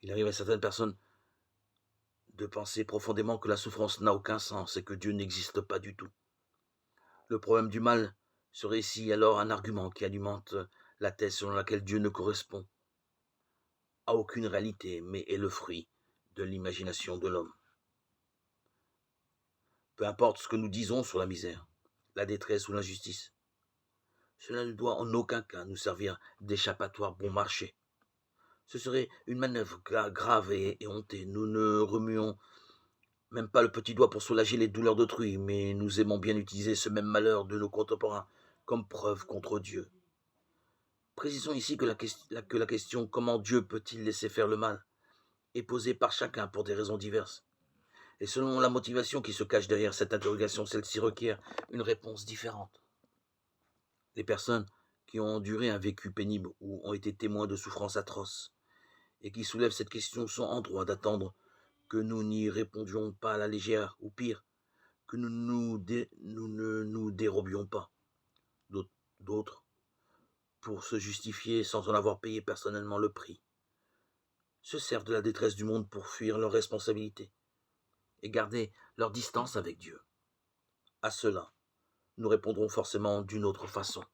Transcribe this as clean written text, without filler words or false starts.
Il arrive à certaines personnes de penser profondément que la souffrance n'a aucun sens et que Dieu n'existe pas du tout. Le problème du mal serait ici alors un argument qui alimente la thèse selon laquelle Dieu ne correspond à aucune réalité, mais est le fruit de l'imagination de l'homme. Peu importe ce que nous disons sur la misère, la détresse ou l'injustice, cela ne doit en aucun cas nous servir d'échappatoire bon marché. Ce serait une manœuvre grave et hontée. Nous ne remuons même pas le petit doigt pour soulager les douleurs d'autrui, mais nous aimons bien utiliser ce même malheur de nos contemporains comme preuve contre Dieu. Précisons ici que la question comment Dieu peut-il laisser faire le mal est posée par chacun pour des raisons diverses. Et selon la motivation qui se cache derrière cette interrogation, celle-ci requiert une réponse différente. Les personnes qui ont enduré un vécu pénible ou ont été témoins de souffrances atroces et qui soulèvent cette question sont en droit d'attendre que nous n'y répondions pas à la légère, ou pire, que nous ne nous dérobions pas. D'autres, pour se justifier sans en avoir payé personnellement le prix, se servent de la détresse du monde pour fuir leurs responsabilités et garder leur distance avec Dieu. À cela, nous répondrons forcément d'une autre façon.